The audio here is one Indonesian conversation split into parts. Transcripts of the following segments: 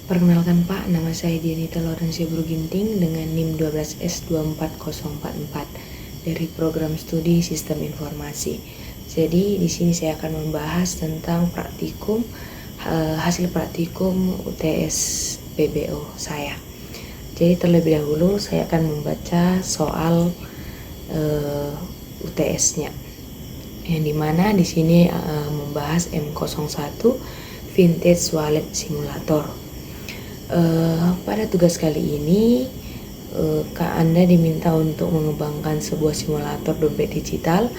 Perkenalkan Pak, nama saya Dianita Lorensia Bruginting dengan NIM 12S24044 dari program studi Sistem Informasi. Jadi di sini saya akan membahas tentang praktikum hasil praktikum UTS PBO saya. Jadi terlebih dahulu saya akan membaca soal UTS-nya. Yang dimana di sini membahas M01 Vintage Wallet Simulator. Pada tugas kali ini Anda diminta untuk mengembangkan sebuah simulator dompet digital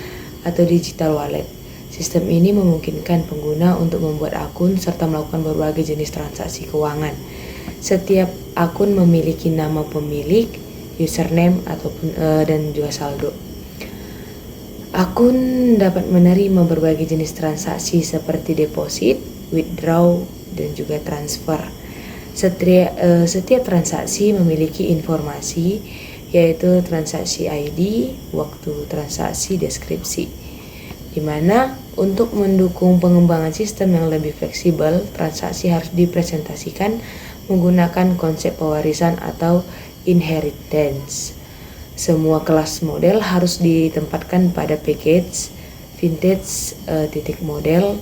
atau digital wallet. Sistem ini memungkinkan pengguna untuk membuat akun serta melakukan berbagai jenis transaksi keuangan. Setiap akun memiliki nama pemilik, username ataupun dan juga saldo. Akun dapat menerima berbagai jenis transaksi seperti deposit, withdraw, dan juga transfer. Setiap transaksi memiliki informasi, yaitu transaksi ID, waktu transaksi, deskripsi. Di mana untuk mendukung pengembangan sistem yang lebih fleksibel, transaksi harus dipresentasikan menggunakan konsep pewarisan atau inheritance. Semua kelas model harus ditempatkan pada package vintage model,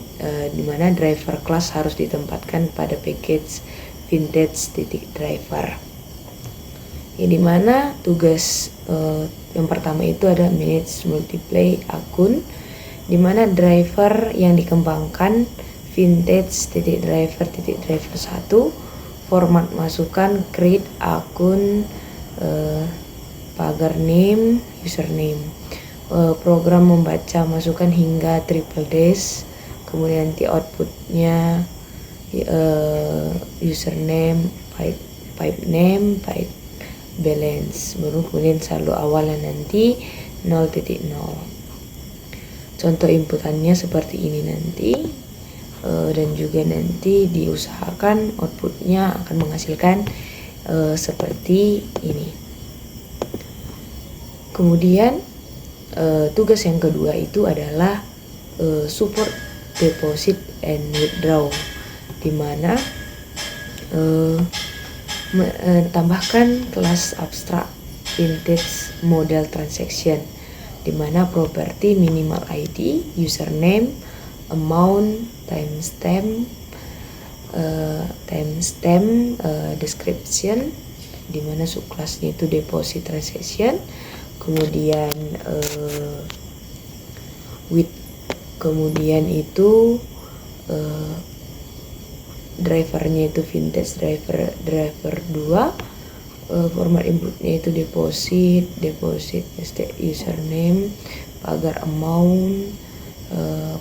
di mana driver class harus ditempatkan pada package vintage driver. Yang dimana tugas yang pertama itu ada manage multiply akun, dimana driver yang dikembangkan vintage driver 1, format masukkan create akun, pagar name, username, program membaca masukan hingga triple dash, kemudian nanti outputnya username, pipe name, pipe balance, baru kemudian saldo awalnya nanti 0.0. Contoh inputannya seperti ini nanti, dan juga nanti diusahakan outputnya akan menghasilkan seperti ini. Kemudian tugas yang kedua itu adalah support deposit and withdraw, di mana tambahkan kelas abstrak vintage model transaction, di mana properti minimal ID, username, amount, timestamp, description, di mana subkelasnya itu deposit transaction, kemudian kemudian itu drivernya itu vintage driver 2, format inputnya itu deposit username, pagar amount,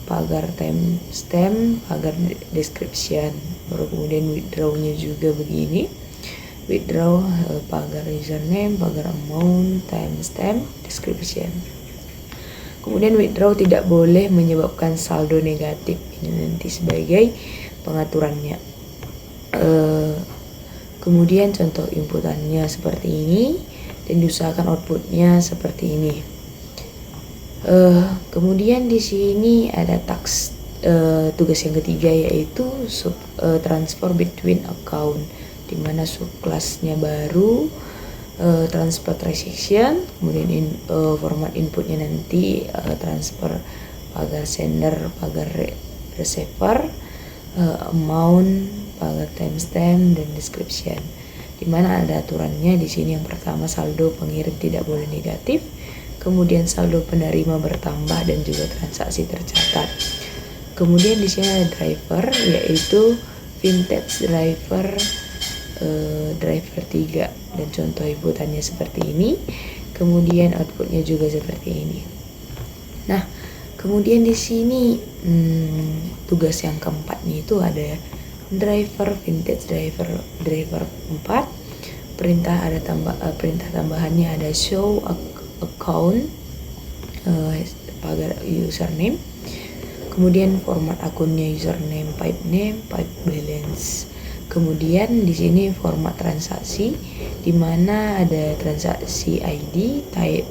pagar timestamp, pagar description, baru kemudian withdrawnya juga begini, withdraw, pagar username, pagar amount, timestamp, description. Kemudian withdraw tidak boleh menyebabkan saldo negatif, ini nanti sebagai pengaturannya. Kemudian contoh inputannya seperti ini dan diusahakan outputnya seperti ini. Kemudian di sini ada tugas yang ketiga, yaitu transfer between account, di mana subkelasnya baru transfer transaction, kemudian format inputnya nanti transfer, pagar sender, pagar receiver, amount, pagar timestamp, dan description. Di mana ada aturannya di sini. Yang pertama, saldo pengirim tidak boleh negatif, kemudian saldo penerima bertambah dan juga transaksi tercatat. Kemudian di sini ada driver, yaitu vintage driver 3, dan contoh inputannya seperti ini, kemudian outputnya juga seperti ini. Nah, kemudian di sini tugas yang keempatnya itu ada driver vintage driver 4. Perintah tambahannya ada show account, pagar username, kemudian format akunnya username, pipe name, pipe balance. Kemudian di sini format transaksi, di mana ada transaksi ID, pipe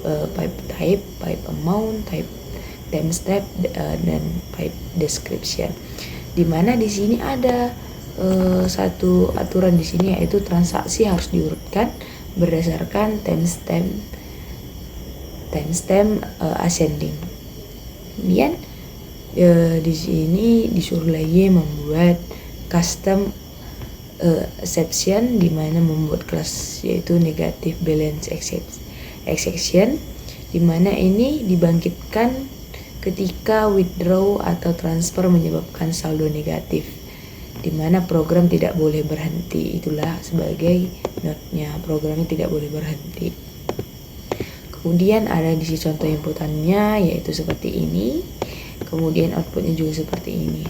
amount, timestamp, dan pipe description. Di mana di sini ada satu aturan di sini, yaitu transaksi harus diurutkan berdasarkan timestamp ascending. Kemudian di sini disuruh lagi membuat custom exception, di mana membuat kelas yaitu negative balance exception, di mana ini dibangkitkan ketika withdraw atau transfer menyebabkan saldo negatif, di mana program tidak boleh berhenti. Itulah sebagai notnya, programnya tidak boleh berhenti. Kemudian ada di sini contoh inputannya, yaitu seperti ini. Kemudian outputnya juga seperti ini.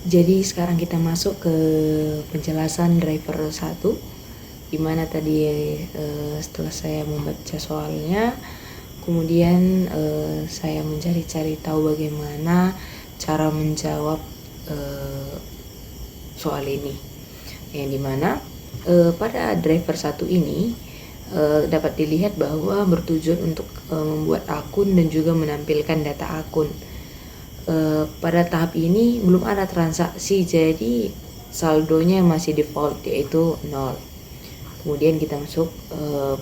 Jadi sekarang kita masuk ke penjelasan driver 1, dimana tadi setelah saya membaca soalnya, kemudian saya mencari-cari tahu bagaimana cara menjawab soal ini, yang dimana pada driver 1 ini dapat dilihat bahwa bertujuan untuk membuat akun dan juga menampilkan data akun. Pada tahap ini belum ada transaksi, jadi saldonya masih default, yaitu 0. Kemudian kita masuk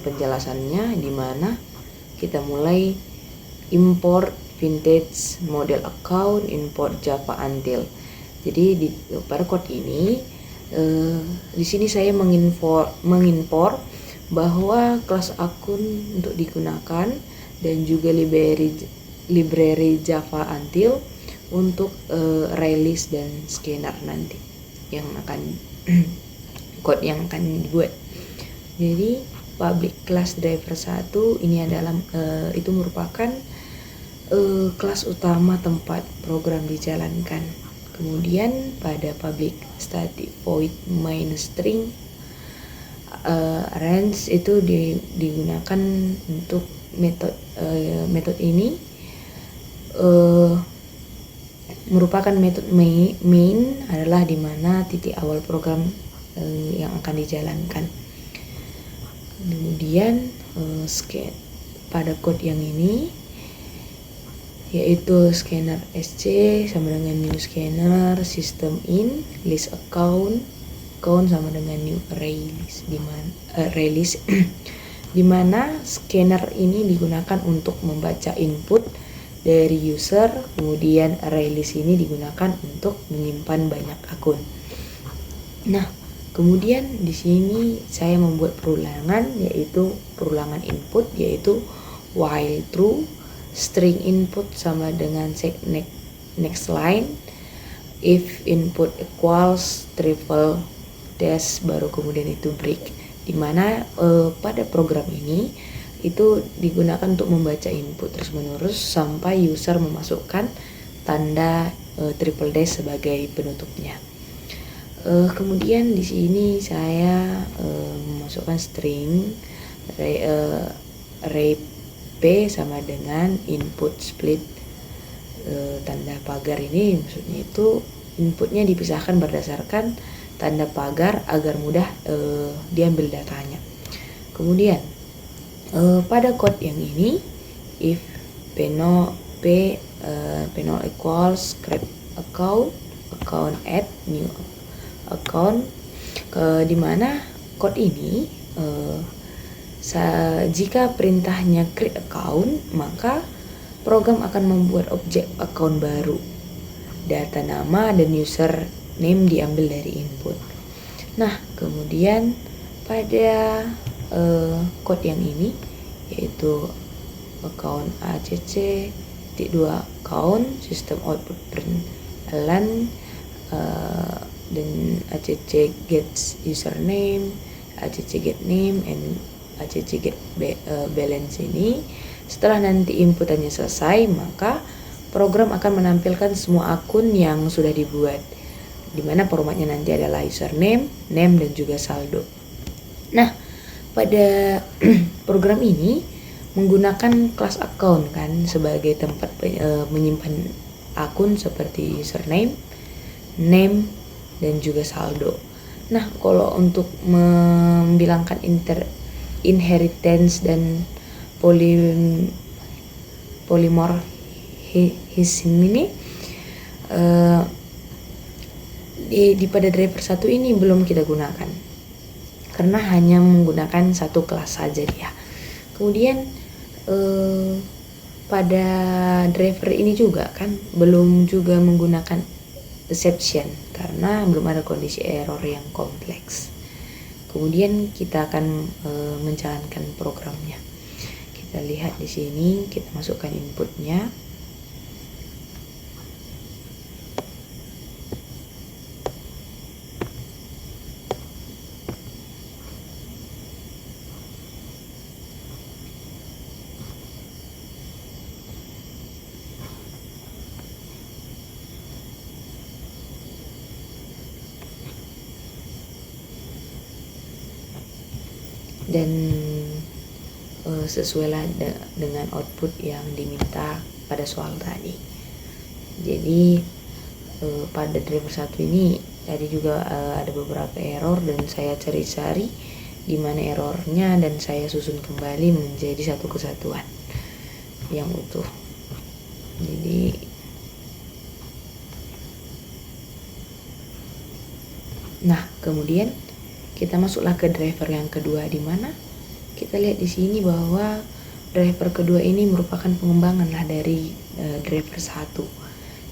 penjelasannya, di mana kita mulai import vintage model account, import Java Until. Jadi pada code ini di sini saya mengimpor bahwa kelas akun untuk digunakan dan juga library Java Until untuk release dan scanner nanti yang akan code yang akan dibuat. Jadi public class driver 1 ini adalah itu merupakan kelas utama tempat program dijalankan. Kemudian pada public static void main string range itu digunakan untuk metode ini merupakan metode main adalah dimana titik awal program yang akan dijalankan. Kemudian pada code yang ini, yaitu scanner SC sama dengan new scanner, system in, list account sama dengan new release, release di mana scanner ini digunakan untuk membaca input dari user, kemudian release ini digunakan untuk menyimpan banyak akun. Nah, kemudian di sini saya membuat perulangan, yaitu perulangan input, yaitu while true, string input sama dengan next line, if input equals triple dash, baru kemudian itu break, dimana pada program ini itu digunakan untuk membaca input terus menerus sampai user memasukkan tanda triple dash sebagai penutupnya. Kemudian di sini saya memasukkan string array p sama dengan input split tanda pagar. Ini maksudnya itu inputnya dipisahkan berdasarkan tanda pagar agar mudah diambil datanya. Kemudian pada code yang ini, if p0 equals create account add new account, dimana code ini jika perintahnya create account, maka program akan membuat objek account baru. Data nama dan username diambil dari input. Nah, kemudian pada code yang ini, yaitu account acc.2 account system output println dan acc gets username, acc get name, and acc get balance ini. Setelah nanti inputannya selesai, maka program akan menampilkan semua akun yang sudah dibuat, dimana formatnya nanti adalah username, name, dan juga saldo. Nah, pada program ini menggunakan kelas account kan sebagai tempat menyimpan akun seperti username, name, dan juga saldo. Nah, kalau untuk membilangkan inheritance dan polymorphism HISIM ini di pada driver 1 ini belum kita gunakan karena hanya menggunakan satu kelas saja dia. Kemudian pada driver ini juga kan belum juga menggunakan exception karena belum ada kondisi error yang kompleks. Kemudian kita akan menjalankan programnya. Kita lihat di sini, kita masukkan inputnya. Dan sesuailah dengan output yang diminta pada soal tadi. Jadi pada driver 1 ini tadi juga ada beberapa error dan saya cari-cari di mana errornya dan saya susun kembali menjadi satu kesatuan yang utuh. Jadi kemudian kita masuklah ke driver yang kedua, di mana kita lihat di sini bahwa driver kedua ini merupakan pengembangan dari driver 1,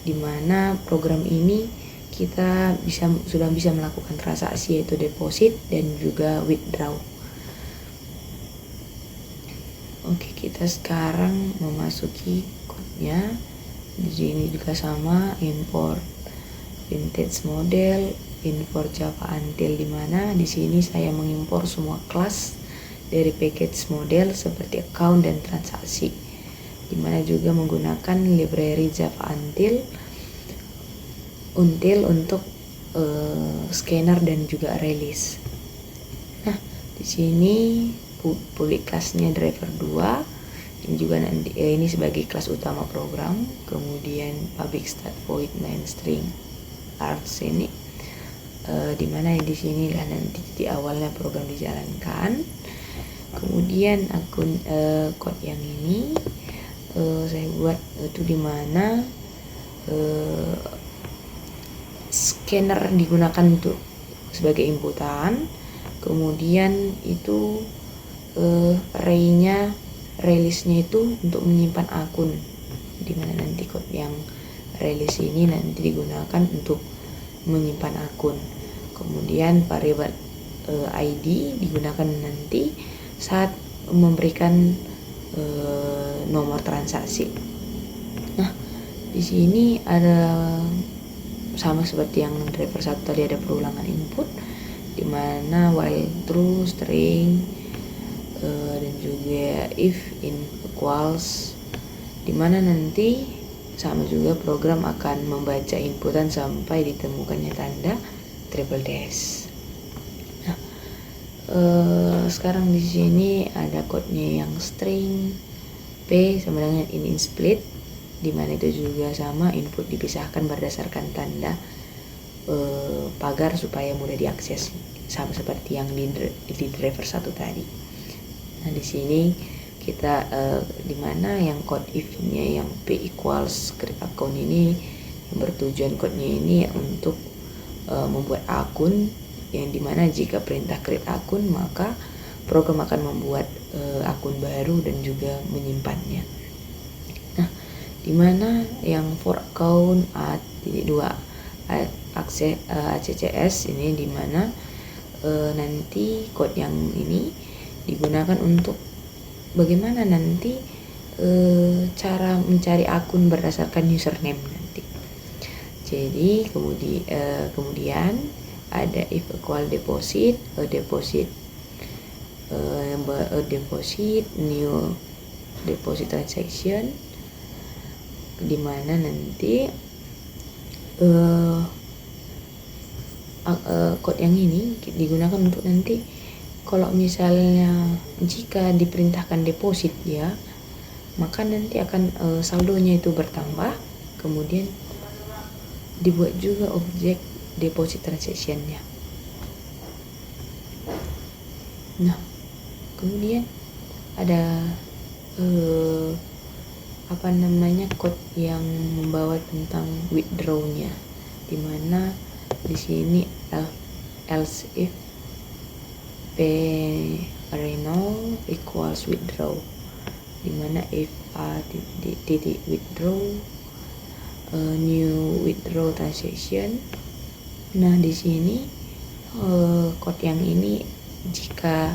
di mana program ini kita sudah bisa melakukan transaksi yaitu deposit dan juga withdraw. Oke, kita sekarang memasuki code-nya. Di sini juga sama, import vintage model, import Java Until, di mana di sini saya mengimpor semua kelas dari package model seperti account dan transaksi, di mana juga menggunakan library Java Until untuk scanner dan juga release. Nah, di sini public class-nya driver 2 ini juga nanti ini sebagai kelas utama program. Kemudian public start void main string args ini dimana di sini lah nanti di awalnya program dijalankan. Kemudian akun code yang ini saya buat itu dimana scanner digunakan untuk sebagai inputan. Kemudian itu release-nya itu untuk menyimpan akun, dimana nanti code yang release ini nanti digunakan untuk menyimpan akun. Kemudian variabel ID digunakan nanti saat memberikan nomor transaksi. Nah, di sini ada sama seperti yang driver 1 tadi, ada perulangan input di mana while true, string, dan juga if in equals, di mana nanti sama juga program akan membaca inputan sampai ditemukannya tanda triple dash. Nah, sekarang di sini ada code-nya yang string p sama dengan in split, di mana itu juga sama input dipisahkan berdasarkan tanda pagar supaya mudah diakses, sama seperti yang di driver 1 tadi. Nah, di sini kita dimana yang code if-nya yang p equals create account ini yang bertujuan code-nya ini untuk membuat akun, yang dimana jika perintah create akun maka program akan membuat akun baru dan juga menyimpannya. Nah, dimana yang for account @2 ACCS ini dimana nanti code yang ini digunakan untuk bagaimana nanti cara mencari akun berdasarkan username nanti. Jadi kemudian ada if equal deposit, deposit new deposit transaction, di mana nanti code yang ini digunakan untuk nanti kalau misalnya jika diperintahkan deposit ya, maka nanti akan saldonya itu bertambah. Kemudian dibuat juga objek deposit transaction-nya. Nah, kemudian ada code yang membawa tentang withdraw-nya, dimana di sini else if perennial equals withdraw, dimana if titik withdraw new withdraw transaction. Nah di sini code yang ini jika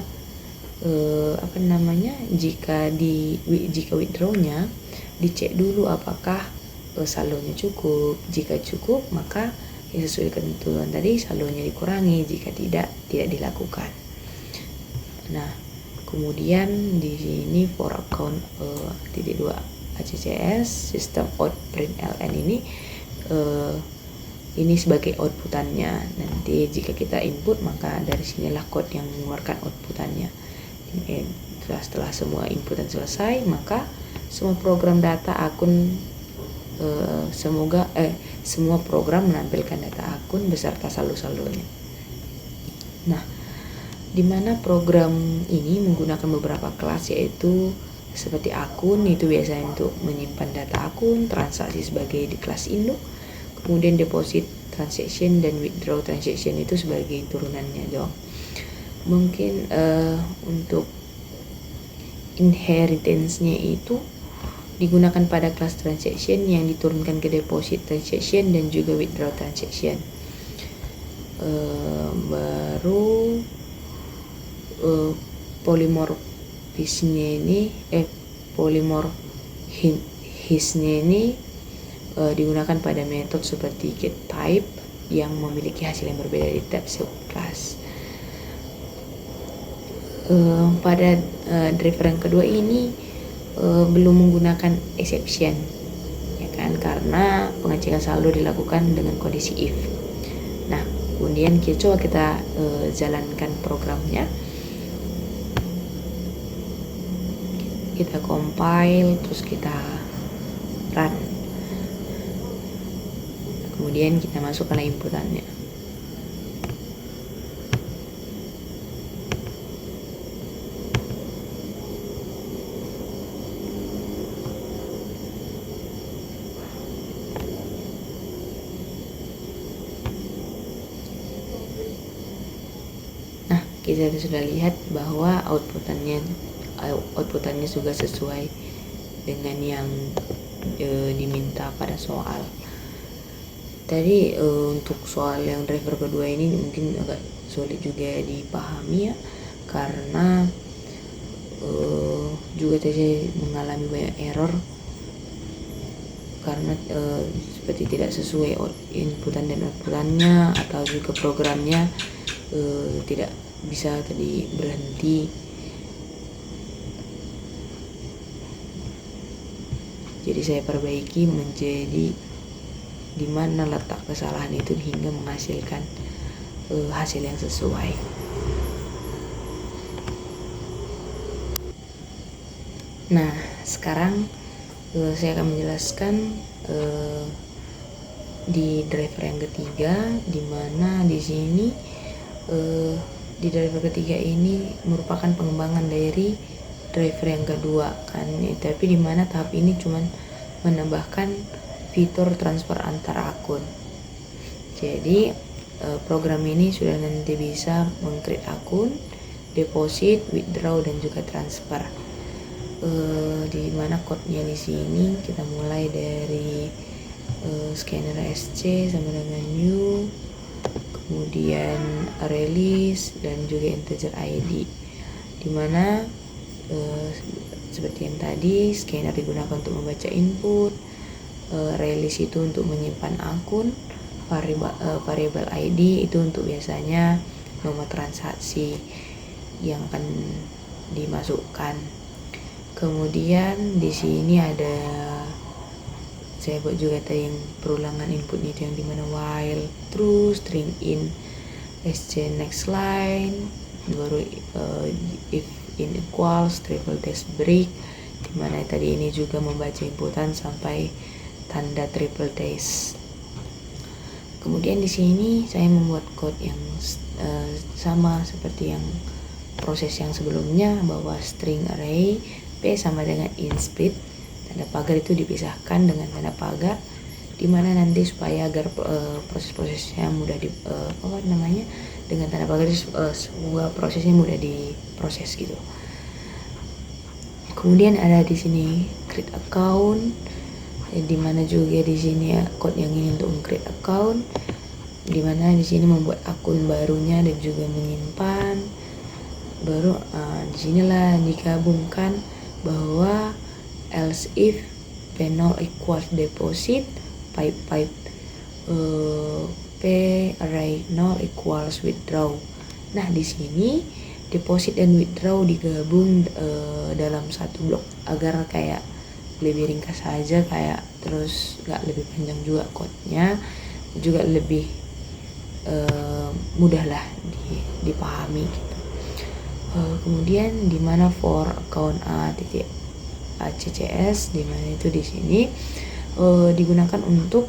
jika withdrawnya dicek dulu apakah saldonya cukup. Jika cukup maka yang sesuai ketentuan tadi saldonya dikurangi, jika tidak dilakukan. Nah kemudian di sini for account .2 ACCS system out print ln ini sebagai outputannya. Nanti jika kita input maka dari sinilah code yang mengeluarkan outputannya. Setelah semua inputan selesai maka semua program data akun semua program menampilkan data akun beserta saldo-saldonya. Nah, di mana program ini menggunakan beberapa kelas, yaitu seperti akun itu biasanya untuk menyimpan data akun, transaksi sebagai di kelas induk, kemudian deposit transaction dan withdraw transaction itu sebagai turunannya dong. Mungkin untuk inheritance-nya itu digunakan pada kelas transaction yang diturunkan ke deposit transaction dan juga withdraw transaction. Baru polymorphisnya ini digunakan pada metode seperti get type yang memiliki hasil yang berbeda di tab subclass. Pada driver yang kedua ini belum menggunakan exception, ya kan, karena pengecekan saldo dilakukan dengan kondisi if. Nah kemudian coba kita jalankan programnya, kita compile terus kita run, kemudian kita masukkan inputannya. Nah kita sudah lihat bahwa outputannya juga sesuai dengan yang diminta pada soal. Tadi untuk soal yang driver kedua ini mungkin agak sulit juga dipahami ya, karena juga tadi mengalami banyak error karena seperti tidak sesuai inputan dan outputannya, atau juga programnya tidak bisa tadi berhenti. Jadi saya perbaiki menjadi di mana letak kesalahan itu hingga menghasilkan hasil yang sesuai. Nah sekarang saya akan menjelaskan di driver yang ketiga, di mana di sini di driver ketiga ini merupakan pengembangan dari driver yang kedua kan, tapi di mana tahap ini cuman menambahkan fitur transfer antar akun. Jadi program ini sudah nanti bisa meng-create akun, deposit, withdraw dan juga transfer. Di mana code-nya di sini kita mulai dari scanner SC sama dengan new, kemudian release dan juga integer ID, dimana seperti yang tadi scanner digunakan untuk membaca input, release itu untuk menyimpan akun, variable ID itu untuk biasanya nomor transaksi yang akan dimasukkan. Kemudian di sini ada saya buat juga tadi yang perulangan inputnya itu yang dimana while true, string in, SC next line, baru if in equals, triple dash break, dimana tadi ini juga membaca inputan sampai tanda triple dash. Kemudian di sini saya membuat code yang sama seperti yang proses yang sebelumnya, bahwa string array p sama dengan in split, tanda pagar itu dipisahkan dengan tanda pagar, dimana nanti supaya agar proses-prosesnya mudah dengan tanda pagar semua prosesnya mudah diproses gitu. Kemudian ada di sini create account, dimana juga di sini code yang ini untuk create account, dimana di sini membuat akun barunya dan juga menyimpan. Baru disinilah digabungkan bahwa else if P0 equals deposit, pipe P array 0 equals withdraw. Nah di sini deposit dan withdraw digabung dalam satu blok agar kayak lebih ringkas saja, kayak terus nggak lebih panjang juga kodenya, juga lebih mudah lah dipahami gitu. Kemudian dimana for account ACCS, dimana itu di sini digunakan untuk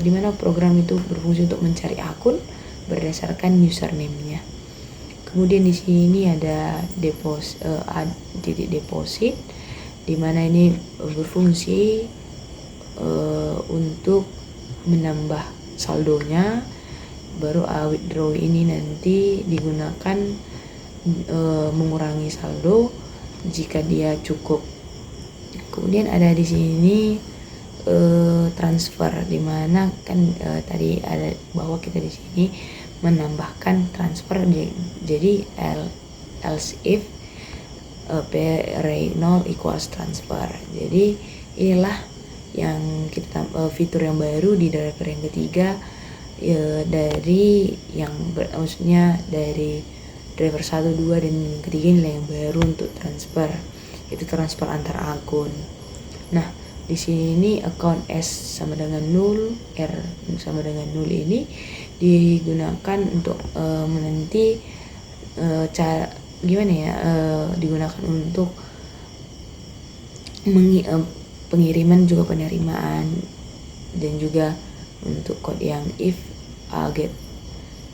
dimana program itu berfungsi untuk mencari akun berdasarkan username-nya. Kemudian di sini ada deposit, dimana ini berfungsi untuk menambah saldonya. Baru withdraw ini nanti digunakan mengurangi saldo jika dia cukup. Kemudian ada di sini transfer, dimana kan tadi ada bahwa kita di sini menambahkan transfer, jadi else if P array 0 equals transfer. Jadi inilah yang kita fitur yang baru di driver yang ketiga, dari yang maksudnya dari driver 1, 2 dan yang ketiga inilah yang baru untuk transfer, itu transfer antar akun. Nah di sini account S sama dengan 0, R sama dengan 0 ini digunakan untuk menanti cara gimana ya, digunakan untuk pengiriman juga penerimaan, dan juga untuk code yang if get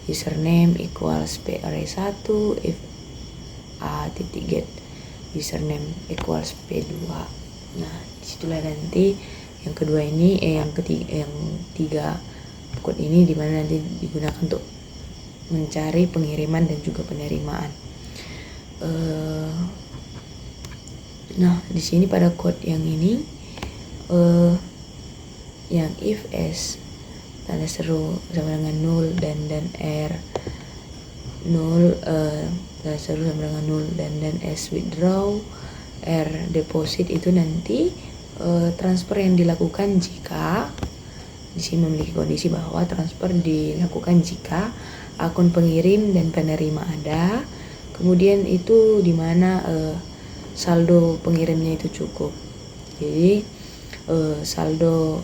username equals P array 1, if get username equals P2. Nah disitulah nanti yang kedua ini yang tiga code ini dimana nanti digunakan untuk mencari pengiriman dan juga penerimaan. Nah di sini pada code yang ini yang if S tanda seru sama dengan 0 dan R 0 tanda seru sama dengan 0 dan S withdraw, R deposit itu nanti transfer yang dilakukan jika di sini memiliki kondisi bahwa transfer dilakukan jika akun pengirim dan penerima ada, kemudian itu dimana saldo pengirimnya itu cukup. Jadi saldo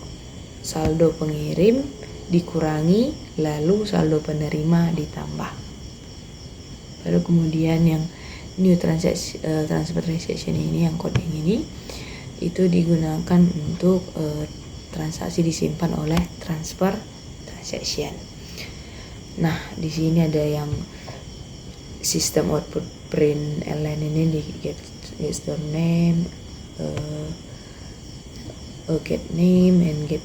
pengirim dikurangi lalu saldo penerima ditambah. Baru kemudian yang new transfer transaction ini, yang code yang ini itu digunakan untuk transaksi disimpan oleh transfer transaction. Nah di sini ada yang sistem output print ln ini di get store name, get name and get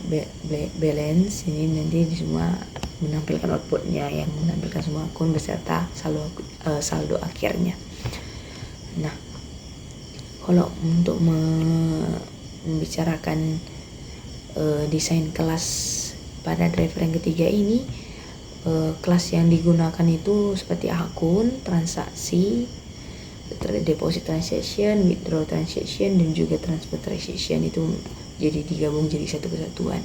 balance. Ini nanti semua menampilkan outputnya yang menampilkan semua akun beserta saldo akhirnya. Nah kalau untuk membicarakan desain kelas pada driver yang ketiga ini, kelas yang digunakan itu seperti akun, transaksi, deposit transaction, withdraw transaction, dan juga transfer transaction, itu jadi digabung jadi satu kesatuan.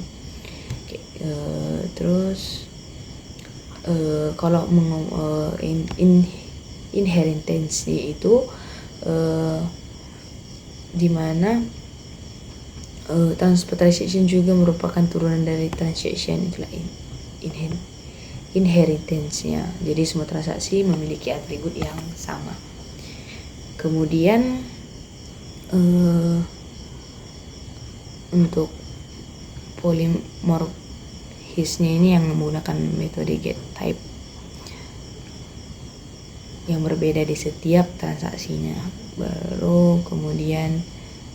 Oke, terus kalau inheritance itu dimana transfer transaction juga merupakan turunan dari transaction, itulah inheritance-nya. Jadi semua transaksi memiliki atribut yang sama. Kemudian untuk polymorphisme ini yang menggunakan metode get type yang berbeda di setiap transaksinya. Baru kemudian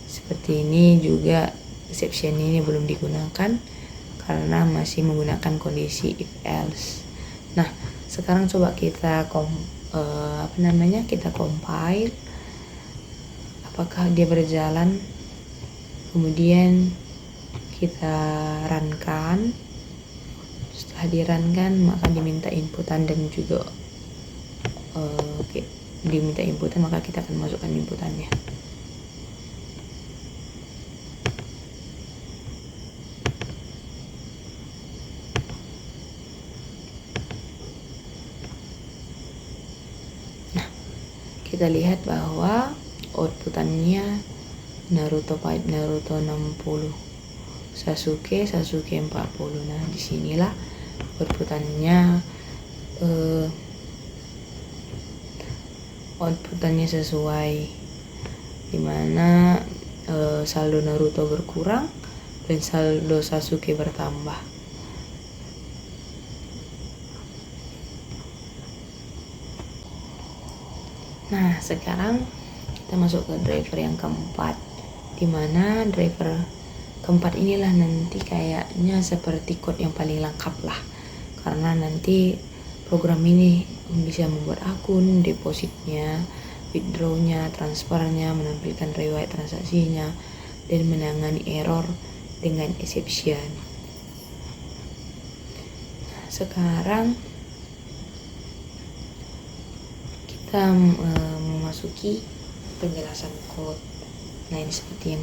Seperti ini juga exception ini belum digunakan karena masih menggunakan kondisi if else. Nah, sekarang coba kita kita compile apakah dia berjalan, kemudian kita runkan. Setelah di runkan maka diminta inputan dan juga diminta inputan, maka kita akan masukkan inputannya. Nah, kita lihat bahwa outputannya Naruto 60, Sasuke 40. Nah, disinilah outputannya sesuai, dimana saldo Naruto berkurang dan saldo Sasuke bertambah. Nah, sekarang kita masuk ke driver yang keempat, dimana driver keempat inilah nanti kayaknya seperti code yang paling lengkap lah, karena nanti program ini bisa membuat akun, depositnya, withdrawnya, transfernya, menampilkan riwayat transaksinya, dan menangani error dengan exception. Nah, sekarang kita memasuki penjelasan code. Nah, ini seperti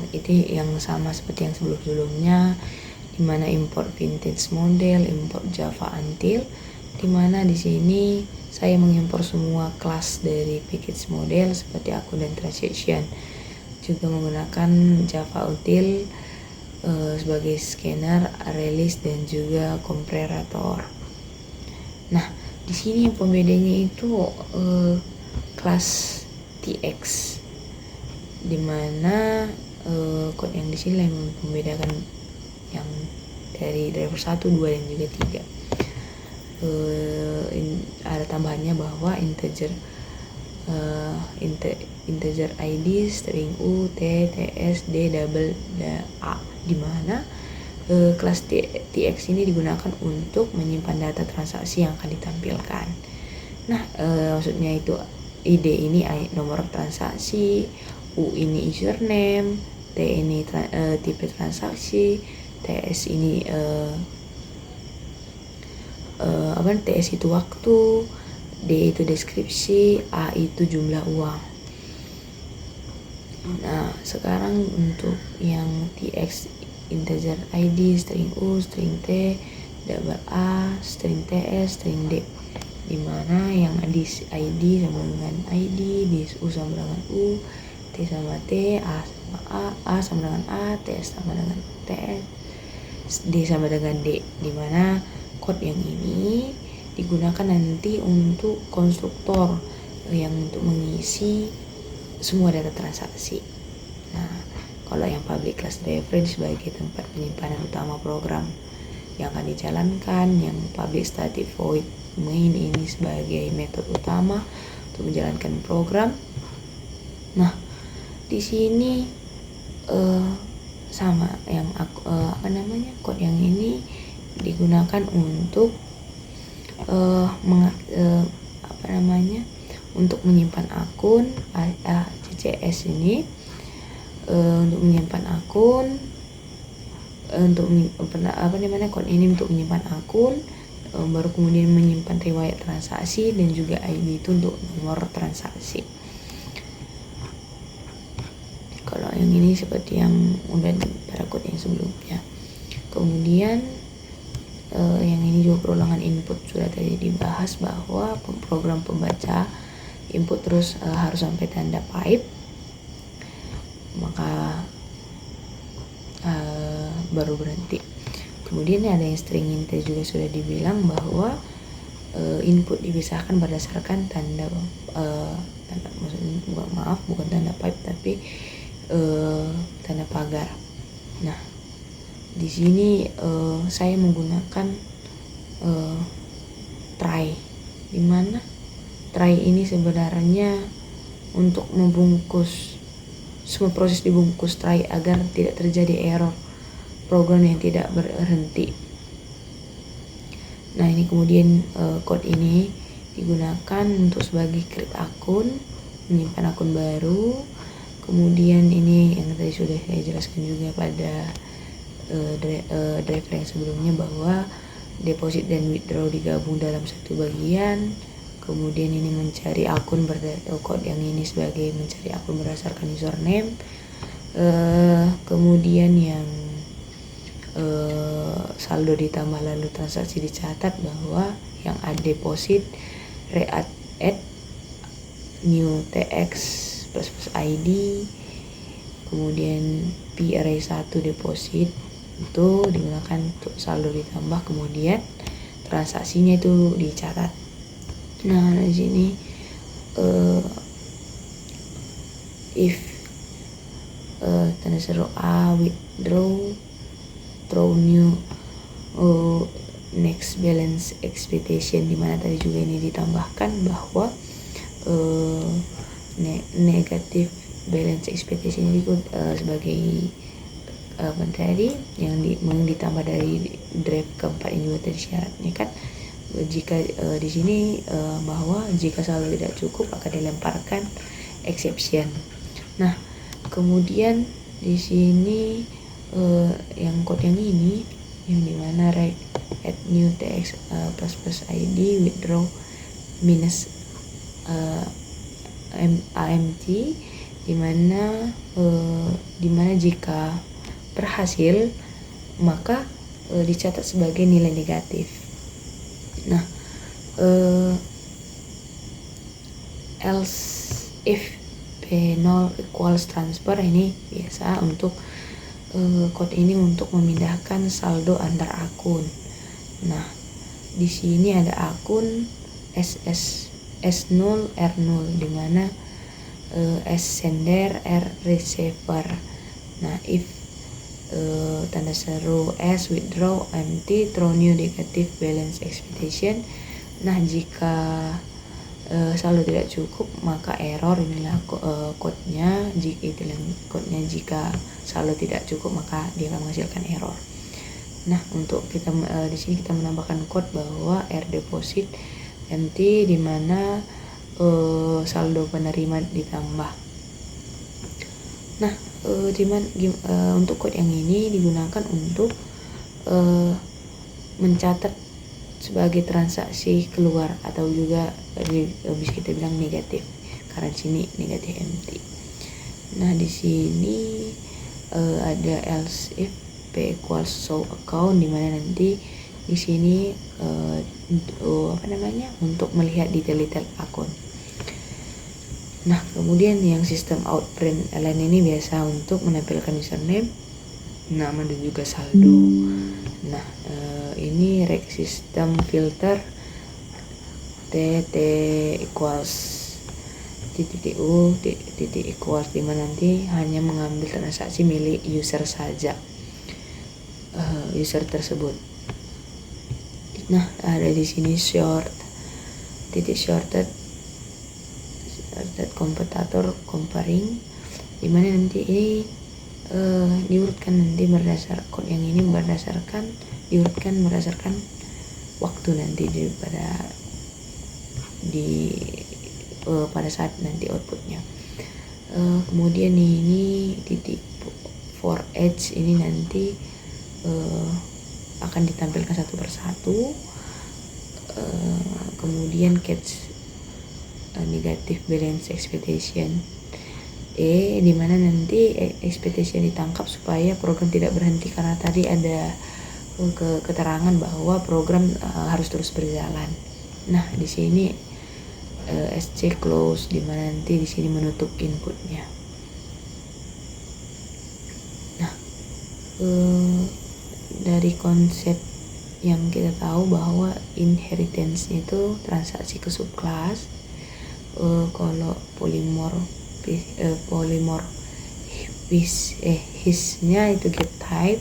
yang sama seperti yang sebelum-sebelumnya, dimana import vintage model, import Java Until, dimana di sini saya mengimpor semua kelas dari package model seperti akun dan transaction, juga menggunakan Java Util sebagai scanner, release, dan juga comparator. Nah, di sini yang pembedanya itu kelas TX, dimana code yang di sini yang membedakan yang dari driver 1, 2, dan juga 3. Ada tambahannya bahwa integer ID, string U, T, TS, D, double, A, dimana kelas TX ini digunakan untuk menyimpan data transaksi yang akan ditampilkan. Nah, maksudnya itu ID ini nomor transaksi, U ini username, T ini tipe transaksi, TS ini TS itu waktu, D itu deskripsi, A itu jumlah uang. Nah, sekarang untuk yang TX integer ID, string U, string T, double A, string TS, string D, dimana yang ID sama dengan ID, U sama dengan U, T sama T, A sama A sama dengan A, TS sama dengan TS, D sama dengan D, dimana code yang ini digunakan nanti untuk konstruktor yang untuk mengisi semua data transaksi. Nah, kalau yang public class driver sebagai tempat penyimpanan utama program yang akan dijalankan, yang public static void main ini sebagai metode utama untuk menjalankan program. Nah, di sini sama yang code yang ini digunakan untuk untuk menyimpan akun CCS ini, untuk menyimpan akun, code ini untuk menyimpan akun, baru kemudian menyimpan riwayat transaksi, dan juga ID itu untuk nomor transaksi. Kalau yang ini seperti yang udah pada code yang sebelumnya. Kemudian yang ini juga perulangan input, sudah tadi dibahas bahwa program pembaca input terus harus sampai tanda pipe, maka baru berhenti. Kemudian ada yang string int juga sudah dibilang bahwa input dipisahkan berdasarkan tanda bukan tanda pipe tapi tanda pagar. Nah, di sini saya menggunakan try, dimana try ini sebenarnya untuk membungkus semua proses dibungkus try agar tidak terjadi error program yang tidak berhenti. Nah, ini kemudian code ini digunakan untuk sebagai create akun, menyimpan akun baru. Kemudian ini yang tadi sudah saya jelaskan juga pada driver yang sebelumnya, bahwa deposit dan withdraw digabung dalam satu bagian. Kemudian ini mencari akun code yang ini sebagai mencari akun berdasarkan username. Kemudian yang saldo ditambah lalu transaksi dicatat, bahwa yang add deposit add new tx plus id, kemudian p array 1 deposit itu digunakan untuk saldo ditambah, kemudian transaksinya itu dicatat. Nah, di sini if tanda seru a withdraw throw new next balance expectation, dimana tadi juga ini ditambahkan bahwa negatif balance expectation itu sebagai apa tadi yang ditambah dari drive keempat ini juga tadi syaratnya kan, jika di sini bahwa jika saldo tidak cukup akan dilemparkan exception. Nah, kemudian di sini yang code yang ini yang dimana add new tx plus id withdraw minus amt, dimana jika berhasil maka dicatat sebagai nilai negatif. Nah, else if p0 equals transfer, ini biasa untuk code ini untuk memindahkan saldo antar akun. Nah, di sini ada akun S0 R0, dimana S sender R receiver. Nah, if tanda seru S withdraw empty throw new negative balance expectation. Nah, jika saldo tidak cukup maka error, inilah code-nya. Jika saldo tidak cukup maka dia akan menghasilkan error. Nah, untuk kita di sini kita menambahkan code bahwa R deposit empty, dimana saldo penerima ditambah. Nah, untuk code yang ini digunakan untuk mencatat sebagai transaksi keluar, atau juga bisa kita bilang negatif, karena sini negatif empty. Nah, di sini ada else if p equals show account, dimana nanti di sini untuk melihat detail akun. Nah, kemudian yang sistem out print line ini biasa untuk menampilkan username, nama dan juga saldo. Nah, ini rec system filter tt equals titik equals, dimana nanti hanya mengambil transaksi milik user saja, user tersebut. Nah, ada di sini shorted kompetitor comparing, dimana nanti ini diurutkan nanti code yang ini diurutkan berdasarkan waktu nanti pada saat nanti outputnya. Kemudian ini titik for edge ini nanti akan ditampilkan satu persatu. Kemudian catch negative balance expectation dimana nanti expectation ditangkap supaya program tidak berhenti, karena tadi ada keterangan bahwa program harus terus berjalan. Nah, di sini SC close, dimana nanti di sini menutup inputnya. Nah, dari konsep yang kita tahu bahwa inheritance itu transaksi ke subclass. Kalau hisnya itu get type,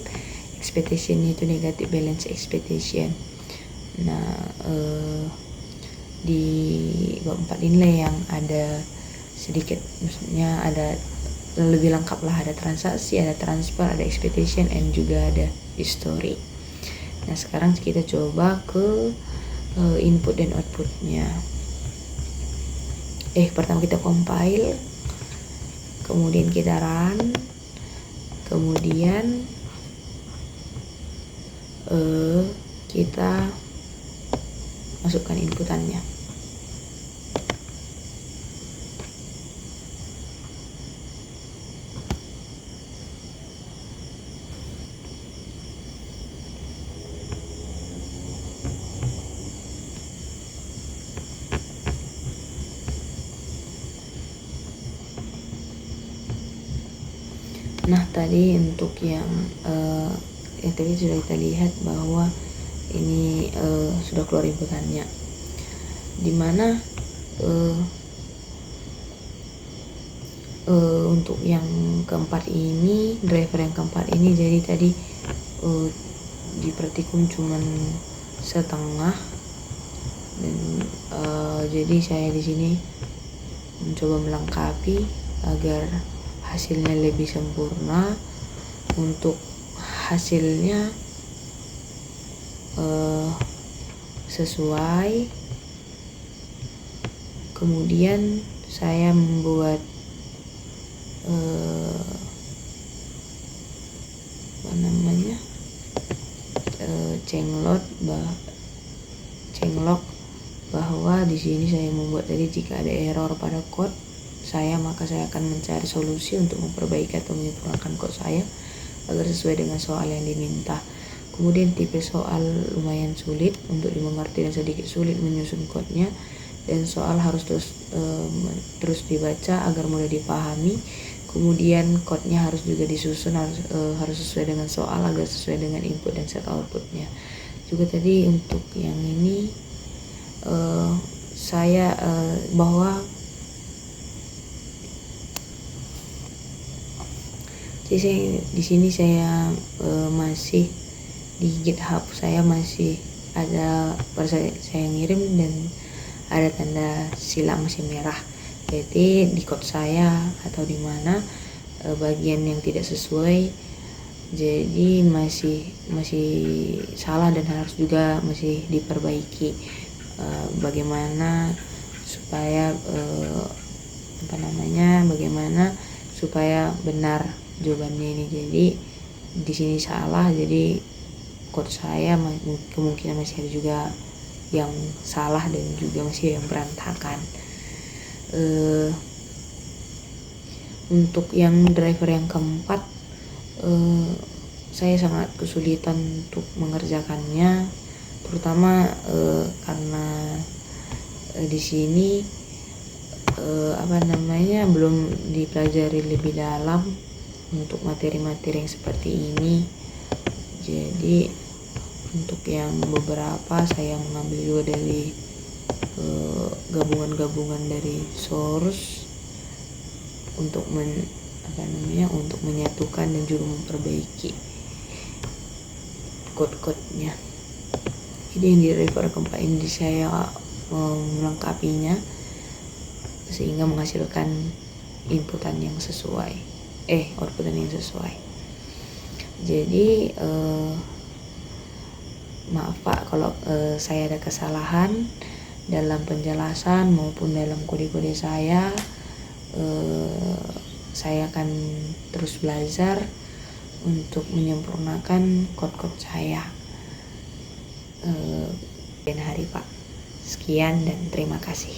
expectation itu negative balance expectation. Nah, di bab 4 inilah yang ada sedikit, maksudnya ada lebih lengkap lah, ada transaksi, ada transfer, ada expectation, and juga ada history. Nah sekarang kita coba ke input dan outputnya. Pertama kita compile, kemudian kita run, kemudian kita masukkan inputannya. Nah tadi untuk yang tadi sudah kita lihat bahwa ini sudah keluar inputannya, dimana untuk yang keempat ini, driver yang keempat ini, jadi tadi di praktikum cuman setengah, dan jadi saya di sini mencoba melengkapi agar hasilnya lebih sempurna. Untuk hasilnya sesuai, kemudian saya membuat changelog bahwa di sini saya membuat tadi jika ada error pada code saya, maka saya akan mencari solusi untuk memperbaiki atau menyempurnakan code saya agar sesuai dengan soal yang diminta. Kemudian tipe soal lumayan sulit untuk dimengerti dan sedikit sulit menyusun code-nya, dan soal harus terus dibaca agar mudah dipahami. Kemudian code-nya harus juga disusun, harus sesuai dengan soal agar sesuai dengan input dan set outputnya. Juga tadi untuk yang ini saya bahwa di sini saya masih di GitHub saya masih ada saya ngirim dan ada tanda silang masih merah. Jadi di code saya atau di mana bagian yang tidak sesuai, jadi masih salah dan harus juga masih diperbaiki. Bagaimana supaya bagaimana supaya benar jawabannya ini. Jadi di sini salah, jadi code saya kemungkinan masih ada juga yang salah dan juga masih yang berantakan. Untuk yang driver yang keempat, saya sangat kesulitan untuk mengerjakannya, terutama karena di sini belum dipelajari lebih dalam untuk materi-materi yang seperti ini. Jadi untuk yang beberapa saya mengambil juga dari gabungan-gabungan dari source untuk untuk menyatukan dan juga memperbaiki code-codenya. Jadi yang di driver keempat ini saya melengkapinya sehingga menghasilkan outputan yang sesuai. Jadi maaf Pak kalau saya ada kesalahan dalam penjelasan maupun dalam kode-kode saya. Saya akan terus belajar untuk menyempurnakan code-code saya. Dan hari Pak. Sekian dan terima kasih.